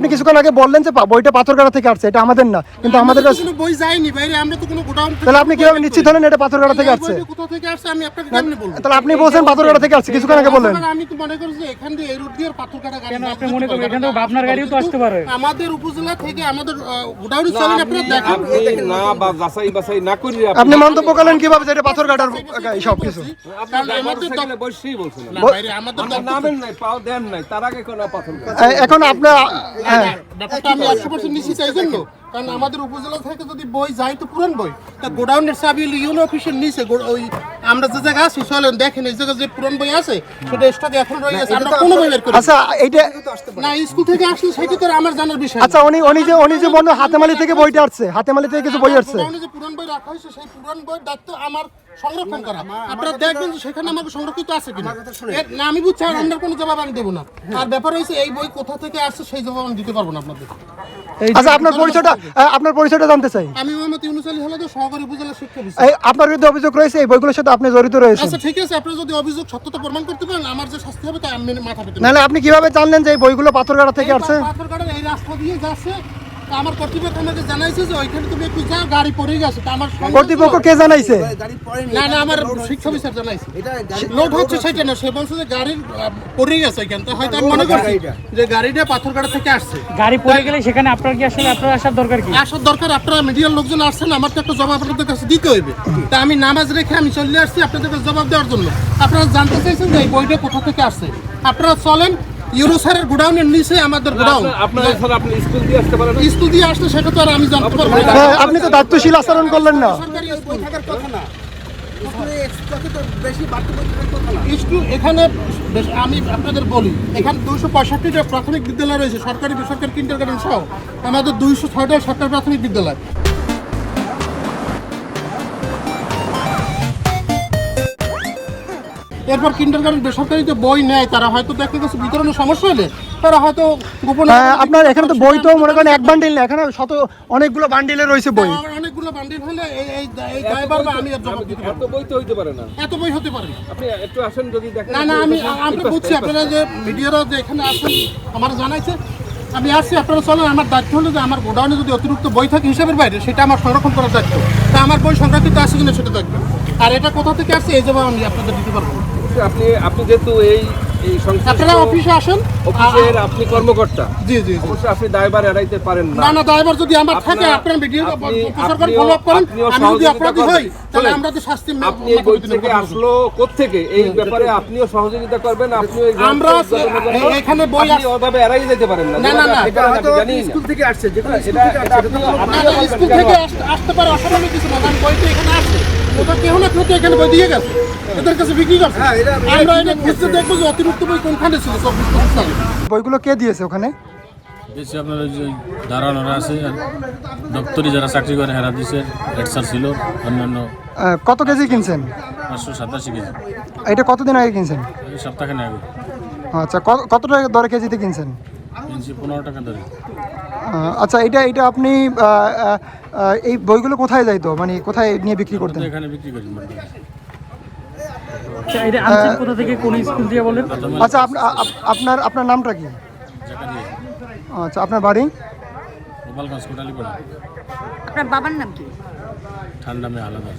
আপনি কিছুক্ষণ আগে বললেন যে বইটা পাথরঘাটা থেকে আসছে, এটা আমাদের না, কিন্তু আমাদের কাছে কোনো বই যায়নি বাইরে, আমরা তো কোনো গোডাউন থেকে। তাহলে আপনি কিভাবে নিশ্চিত হলেন এটা পাথরঘাটা থেকে আসছে? কোথা থেকে আসছে আমি আপনাকে কেমনে বলবো? তাহলে আপনি বলছেন পাথরঘাটা থেকে আসছে, কিছুক্ষণ আগে বললেন। আমি তো মনে করি যে এখান দিয়ে এই রুট দিয়ে পাথরঘাটা গাড়ি। কেন আপনি মনে করেন এখান থেকে আপনার গাড়িও তো আসতে পারে? আমাদের উপজেলা থেকে আমাদের গোডাউনে চলেন, আপনারা দেখেন। আপনি না বা যাচাই বাছাই না করি আপনি মন্তব্য করলেন কিভাবে যে এটা পাথরঘাটার সব কিছু? কারণ আমাদের তো বসেই বলছেন না বাইরে আমাদের আপনার নামেন নাই, পাও দেন নাই, তার আগে কোন পাথর এখন আপনার ব্যাপারটা আমি 100% নিশ্চিত এই জন্য, কারণ আমাদের উপজেলা থেকে যদি বই যায় তো পুরান বই, তা গোডাউনের চাবি ইউনো অফিসের নিচে ওই আমরা যে জায়গা আছি চলেন দেখেন এই জায়গায় যে পুরান বই আছে সেটা স্টকে এখন রয়ে গেছে, আমরা কোনো বই বের করি আচ্ছা এইটা না। স্কুল থেকে আসলে সেটা তো আমার জানার বিষয়। আচ্ছা উনি যে বলল হাতেমালি থেকে বইটা আসছে, হাতেমালি থেকে কিছু বই আসছে। গোডাউনে যে পুরান বই রাখা হয়েছে সেই পুরান বইয়ের দায়িত্ব আমার সংরক্ষণ করা। আপনারা দেখবেন যে সেখানে আমাকে সংরক্ষিত আছে কিনা। না আমি বুঝছি, আর অন্য কোনো জবাব আমি দেবো না। আর ব্যাপার হয়েছে এই বই কোথা থেকে আসছে সেই জবাব আমি দিতে পারবো না আপনাদের। আচ্ছা আপনার পরিচয়টা জানতে চাই। আমি মোহাম্মদ ইউনুস আলী হালাদার, সহকারী উপজেলা শিক্ষা অফিসার। এই আপনার বিরুদ্ধে অভিযোগ রয়েছে, এই বইগুলোর সাথে আপনি জড়িত রয়েছেন। আচ্ছা ঠিক আছে, আপনি যদি অভিযোগ সত্যতা প্রমাণ করতে পারেন আমার যে শাস্তি হবে তা আমি মাথা পেতে নাহলে আপনি কিভাবে জানলেন যে এই বইগুলো পাথরঘাটা থেকে আসছে? পাথরঘাটার এই রাস্তা দিয়ে যাচ্ছে, তা আমার কর্তৃপক্ষ আমাকে জানাইছে যে ওইখানে তুমি একটু যাও, গাড়ি পড়ে গেছে। তা আমার কর্তৃপক্ষ কে জানাইছে? না আমার শিক্ষা অফিসার জানাইছে। লোড হচ্ছে সেটা না, সে বলছে যে গাড়ি পড়ে গেছে ওইখানে। তো হয়তো আমি মনে করছি যে গাড়িটা পাথরঘাটা থেকে আসছে। গাড়ি পড়ে গেলে সেখানে আপনার কি আসলে আপনার আসার দরকার কি? আসার দরকার, আপনারা মিডিয়ার লোকজন আসছেন, আমার তো একটা জবাব আপনাদের কাছে দিতে হইবে। তা আমি নামাজ রেখে আমি চলে আসছি আপনাদের কাছে জবাব দেওয়ার জন্য। আপনারা জানতে চাইছেন যে এই বইটা কোথা থেকে আসছে। আপনারা চলেন ইউরোসারের গোডাউনের নিচে আমাদের গোডাউন। আপনার স্যার আপনি স্কুল দিয়ে আসতে পারেন। স্কুল দিয়ে আসলে সেটা তো আর আমি জানতে পারবো না। হ্যাঁ, আপনি তো দায়িত্বশীল আচরণ করলেন না। সরকারি স্কুল স্কুল এখানে আমি আপনাদের বলি, এখানে 265টা প্রাথমিক বিদ্যালয় রয়েছে, সরকারি বেসরকারি কিন্ডারগার্টেন সহ আমাদের 206টা সরকারি প্রাথমিক বিদ্যালয়। এরপর কিন্ডারগার্টেন বেসরকারিতে বই নেয়, তারা হয়তো দেখা গেছে বিতরণের সমস্যা হলে তারা হয়তো গোপনে। আপনার এখানে তো বই তো মনে করেন এক বান্ডিল না, এখানে অনেকগুলো বান্ডিলে রয়েছে বই। অনেকগুলো বান্ডিল হলে এই দায়ভার বা আমি আর জবাব দিতে পারবো। এত বই তো হইতে পারে না। এত বই হতে পারে না। আপনি একটু আসেন যদি দেখেন। না আমরা বুঝছি আপনারা যে মিডিয়ারা যে এখানে আসেন আমার জানাইছে, আমি আসছি। আপনারা চলেন, আমার দায়িত্ব হলো যে আমার গোডাউনে যদি অতিরিক্ত বই থাকে হিসাবের বাইরে সেটা আমার সংরক্ষণ করার দায়িত্ব। তা আমার বই সংরক্ষিত আছে কিনা সেটা দেখবে। আর এটা কোথা থেকে আসছে এই জবাব আমি আপনাদের দিতে পারবো। আপনি যেহেতু এই আপনারা অফিসে আসেন, অফিসের আপনি কর্মকর্তা, জি অবশ্যই আপনি দায়ভার এড়াইতে পারেন না। না দায়ভার যদি আমার থাকে আপনারা ভিডিও প্রচার করে ফলো আপ করেন। আমি যদি অপরাধী হই তাহলে আমরা তো শাস্তি। আপনি এই বই থেকে আসলো কোত্থেকে এই ব্যাপারে আপনিও সহযোগিতা করবেন। আপনিও আমরা এখানে বই আপনি ওইভাবে এড়াই যেতে পারেন না। না এটা আপনি জানেন স্কুল থেকে আসছে, যেটা স্কুল থেকে আসতে পারে অস্বাভাবিক কিছু না, কারণ বই তো এখানে আসছে। ওটা কেউ না কেউ তো এখানে বই দিয়ে গেছে, এদের কাছে বিক্রি করছে। আমরা এটা খুঁজতে দেখবো যে অতিরিক্ত বই কোনখানে ছিল। 24 সালে বইগুলো কে দিয়েছে ওখানে? বেশি আপনার ওই যে দাঁড়ানোরা আছে, আর দপ্তরি যারা চাকরি করে হেরা দিছে, হেড স্যার ছিল, অন্যান্য। কত কেজি কিনছেন? 587 কেজি। এটা কতদিন আগে কিনছেন? এই সপ্তাহখানে আগে আচ্ছা, কত টাকা দরে কেজিতে কিনছেন? কিনছি 15 টাকা ধরে। আচ্ছা, এটা আপনি এই বইগুলো কোথায় যাইতো, মানে কোথায় নিয়ে বিক্রি করতেন? এখানে বিক্রি করি। আচ্ছা, এটা আনছেন কোথা থেকে, কোন স্কুল দিয়ে বলেন? আচ্ছা, আপনার নামটা কি? জাকারিয়া। আচ্ছা, আপনার বাড়ি? গোপালগঞ্জ কোটালীপাড়া। আপনার বাবার নাম কি? ঠান্ডা মে আলাদা।